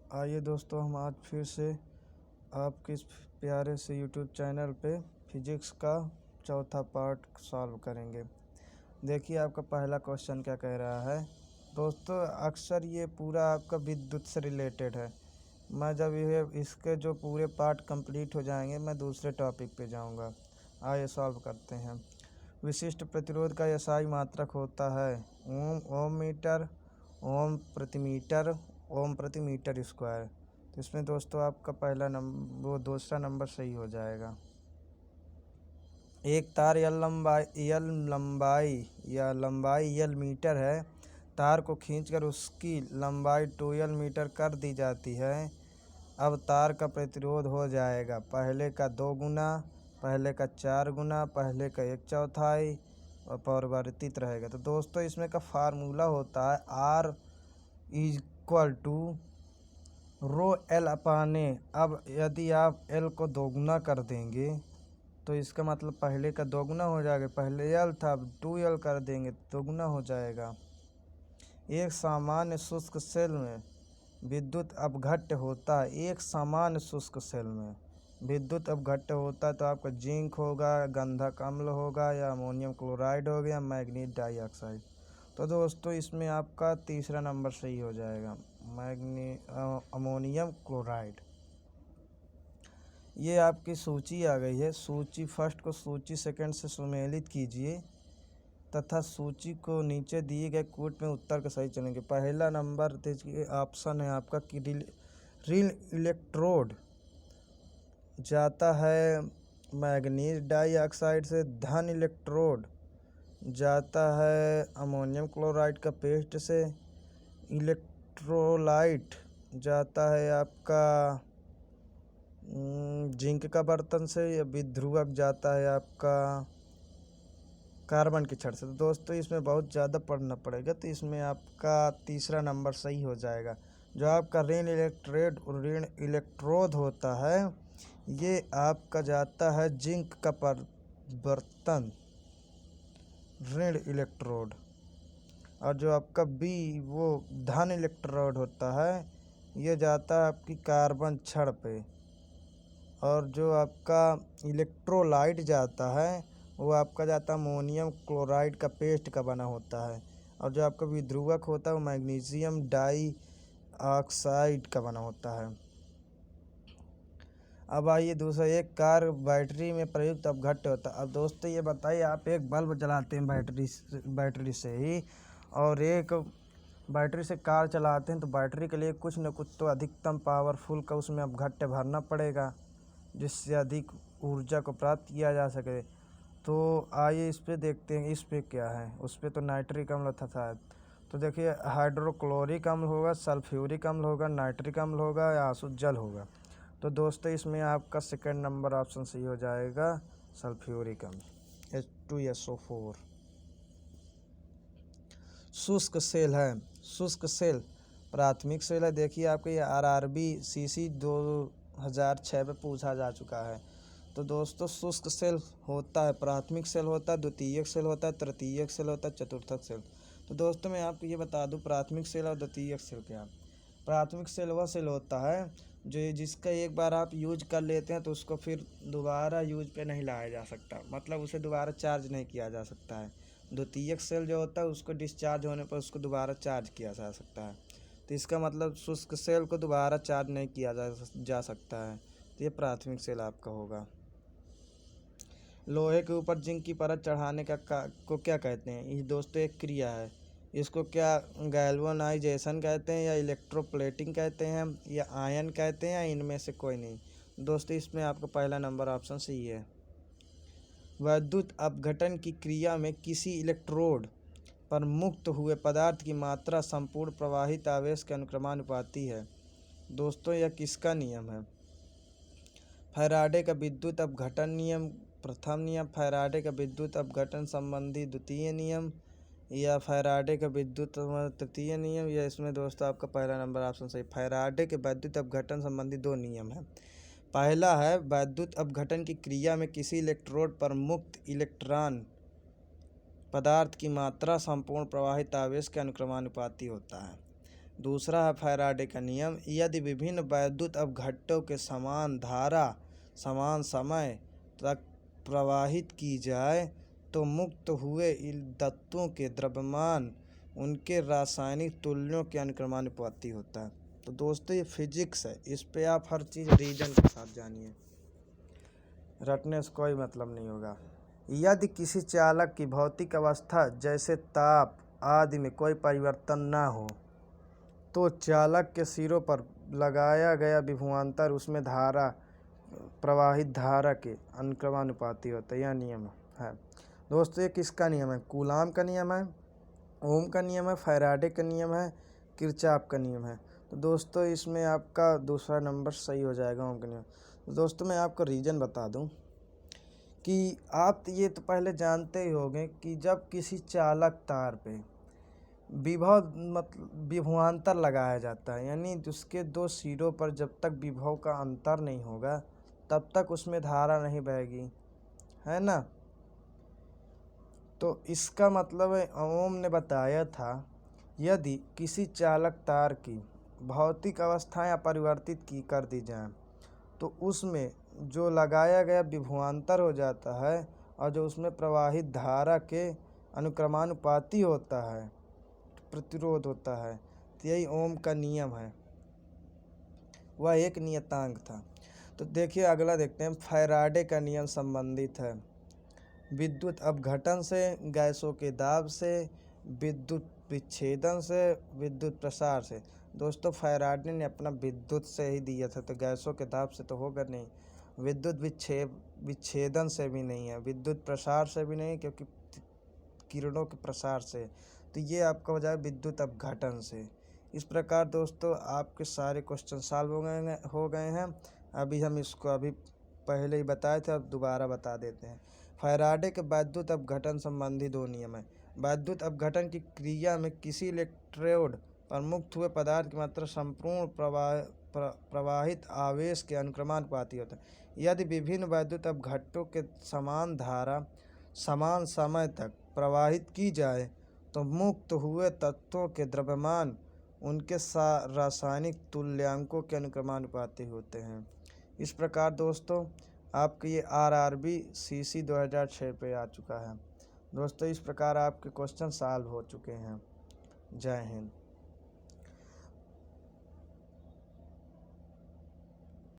आइए दोस्तों, हम आज फिर से आपके इस प्यारे से यूट्यूब चैनल पे फिजिक्स का चौथा पार्ट सॉल्व करेंगे। देखिए आपका पहला क्वेश्चन क्या कह रहा है। दोस्तों अक्सर ये पूरा आपका विद्युत से रिलेटेड है। मैं जब ये इसके जो पूरे पार्ट कंप्लीट हो जाएंगे मैं दूसरे टॉपिक पे जाऊंगा। आइए सॉल्व करते हैं। विशिष्ट प्रतिरोध का एसआई मात्रक होता है ओम मीटर, ओम प्रति मीटर स्क्वायर। तो इसमें दोस्तों आपका पहला नंबर वो दूसरा नंबर सही हो जाएगा। एक तार लंबाई यल मीटर है। तार को खींचकर उसकी लंबाई 2l मीटर कर दी जाती है। अब तार का प्रतिरोध हो जाएगा पहले का 2 गुना, पहले का 4 गुना, पहले का 1/4 और परिवर्तित रहेगा। तो दोस्तों इसमें का फार्मूला होता है R equal to rho L अपाने। अब यदि आप एल को दोगुना कर देंगे तो इसका मतलब पहले का दोगुना हो जाएगा। पहले एल था, अब 2l कर देंगे तो दोगुना हो जाएगा। एक सामान्य शुष्क सेल में विद्युत अपघट्य होता है। एक सामान्य शुष्क सेल में विद्युत अपघट्य होता है तो आपका जिंक होगा, गंधक अम्ल होगा, या अमोनियम क्लोराइड हो गया, मैग्नीज डाइऑक्साइड। तो दोस्तों इसमें आपका तीसरा नंबर सही हो जाएगा, अमोनियम क्लोराइड। ये आपकी सूची आ गई है। सूची फर्स्ट को सूची सेकंड से सुमेलित कीजिए तथा सूची को नीचे दिए गए कूट में उत्तर के सही चलेंगे। पहला नंबर देखिए ऑप्शन है आपका कि ऋण इलेक्ट्रोड जाता है मैग्नीज डाइऑक्साइड से, धन इलेक्ट्रोड जाता है अमोनियम क्लोराइड का पेस्ट से, इलेक्ट्रोलाइट जाता है आपका जिंक का बर्तन से, या विध्रुवक जाता है आपका कार्बन की छड़ से। तो दोस्तों इसमें बहुत ज़्यादा पढ़ना पड़ेगा, तो इसमें आपका तीसरा नंबर सही हो जाएगा। जो आपका ऋण इलेक्ट्रोड होता है ये आपका जाता है जिंक का बर्तन, ऋण इलेक्ट्रोड। और जो आपका बी वो धन इलेक्ट्रोड होता है ये जाता है आपकी कार्बन छड़ पे। और जो आपका इलेक्ट्रोलाइट जाता है वो आपका जाता है अमोनियम क्लोराइड का पेस्ट का बना होता है। और जो आपका विध्रुवक होता है वो मैग्नीशियम डाई ऑक्साइड का बना होता है। अब आइए दूसरा, एक कार बैटरी में प्रयुक्त अपघट्य होता है। अब दोस्तों ये बताइए, आप एक बल्ब जलाते हैं बैटरी से ही, और एक बैटरी से कार चलाते हैं, तो बैटरी के लिए कुछ न कुछ तो अधिकतम पावरफुल का उसमें अपघट्य भरना पड़ेगा जिससे अधिक ऊर्जा को प्राप्त किया जा सके। तो आइए इस पे देखते हैं, इस पे क्या है। उस पे तो नाइट्रिक अम्ल था शायद। तो देखिए हाइड्रोक्लोरिक अम्ल होगा, सल्फ्यूरिक अम्ल होगा, नाइट्रिक अम्ल होगा, या आसुत जल होगा। तो दोस्तों इसमें आपका सेकंड नंबर ऑप्शन सही हो जाएगा, सल्फ्यूरिक अम्ल H2SO4। शुष्क सेल है। शुष्क सेल प्राथमिक सेल है। देखिए आपके ये RRB CC 2006 में पूछा जा चुका है। तो दोस्तों शुष्क सेल होता है, प्राथमिक सेल होता है, द्वितीयक सेल होता है, तृतीयक सेल होता है, चतुर्थक सेल। तो दोस्तों मैं आपको ये बता दूं प्राथमिक सेल और द्वितीयक सेल क्या। प्राथमिक सेल वह सेल होता है जो जिसका एक बार आप यूज कर लेते हैं तो उसको फिर दोबारा यूज पे नहीं लाया जा सकता, मतलब उसे दोबारा चार्ज नहीं किया जा सकता है। द्वितीयक सेल जो होता है उसको डिस्चार्ज होने पर उसको दोबारा चार्ज किया जा सकता है। तो इसका मतलब शुष्क सेल को दोबारा चार्ज नहीं किया जा सकता है। तो ये प्राथमिक सेल आपका होगा। लोहे के ऊपर जिंक की परत चढ़ाने को क्या कहते हैं। ये दोस्तों एक क्रिया है। इसको क्या गैल्वेनाइजेशन कहते हैं, या इलेक्ट्रोप्लेटिंग कहते हैं, या आयन कहते हैं, या इनमें से कोई नहीं। दोस्तों इसमें आपका पहला नंबर ऑप्शन सही है। विद्युत अपघटन की क्रिया में किसी इलेक्ट्रोड पर मुक्त हुए पदार्थ की मात्रा संपूर्ण प्रवाहित आवेश के अनुक्रमानुपाती है। दोस्तों यह किसका नियम है। फैराडे का विद्युत अपघटन नियम प्रथम नियम, फैराडे का विद्युत अपघटन संबंधी द्वितीय नियम, या फैराडे का विद्युत तृतीय नियम, या इसमें दोस्तों आपका पहला नंबर ऑप्शन सही। फैराडे के विद्युत अपघटन संबंधी 2 नियम है। पहला है विद्युत अपघटन की क्रिया में किसी इलेक्ट्रोड पर मुक्त इलेक्ट्रॉन पदार्थ की मात्रा संपूर्ण प्रवाहित आवेश के अनुक्रमानुपाती होता है। दूसरा है फैराडे का नियम, यदि विभिन्न वैद्युत अपघट्टों के समान धारा समान समय तक प्रवाहित की जाए तो मुक्त हुए इन तत्वों के द्रव्यमान उनके रासायनिक तुल्यों के अनुक्रमानुपाती होता है। तो दोस्तों ये फिजिक्स है, इस पे आप हर चीज़ रीजन के साथ जानिए, रटने से कोई मतलब नहीं होगा। यदि किसी चालक की भौतिक अवस्था जैसे ताप आदि में कोई परिवर्तन न हो तो चालक के सिरों पर लगाया गया विभवांतर उसमें धारा प्रवाहित धारा के अनुक्रमानुपाती होता है। यह नियम है दोस्तों। ये किसका नियम है? कूलाम का नियम है, ओम का नियम है, फैराडे का नियम है, किरचॉफ का नियम है। तो दोस्तों इसमें आपका दूसरा नंबर सही हो जाएगा, ओम का नियम। तो दोस्तों मैं आपको रीजन बता दूं कि आप ये तो पहले जानते ही होंगे कि जब किसी चालक तार पे विभवांतर लगाया जाता है, यानी उसके दो सिरों पर जब तक विभव का अंतर नहीं होगा तब तक उसमें धारा नहीं बहेगी, है ना। तो इसका मतलब है ओम ने बताया था यदि किसी चालक तार की भौतिक अवस्थाएं अपरिवर्तित की कर दी जाएं तो उसमें जो लगाया गया विभवांतर हो जाता है और जो उसमें प्रवाहित धारा के अनुक्रमानुपाती होता है, प्रतिरोध होता है। तो यही ओम का नियम है, वह एक नियतांक था। तो देखिए अगला देखते हैं, फैराडे का नियम संबंधित है विद्युत अपघटन से, गैसों के दाब से, विद्युत विच्छेदन से, विद्युत प्रसार से। दोस्तों फैराडे ने अपना विद्युत से ही दिया था, तो गैसों के दाब से तो होगा नहीं, विद्युत विच्छेदन से भी नहीं है, विद्युत प्रसार से भी नहीं क्योंकि किरणों के प्रसार से। तो ये आपका हो जाए विद्युत अपघटन से। इस प्रकार दोस्तों आपके सारे क्वेश्चन सॉल्व हो गए हैं। अभी हम इसको अभी पहले ही बताए थे, अब दोबारा बता देते हैं। फैराडे के वैद्युत अपघटन संबंधी दो नियम है। वैद्युत अपघटन की क्रिया में किसी इलेक्ट्रोड पर मुक्त हुए पदार्थ की मात्रा संपूर्ण प्रवाहित आवेश के अनुक्रमानुपाती होता है। यदि विभिन्न वैद्युत अपघट्टों के समान धारा समान समय तक प्रवाहित की जाए तो मुक्त हुए तत्वों के द्रव्यमान उनके रासायनिक तुल्यांकों के अनुक्रमानुपाती होते हैं। इस प्रकार दोस्तों आपके ये RRB CC 2006 पे आ चुका है। दोस्तों इस प्रकार आपके क्वेश्चन सॉल्व हो चुके हैं। जय हिंद।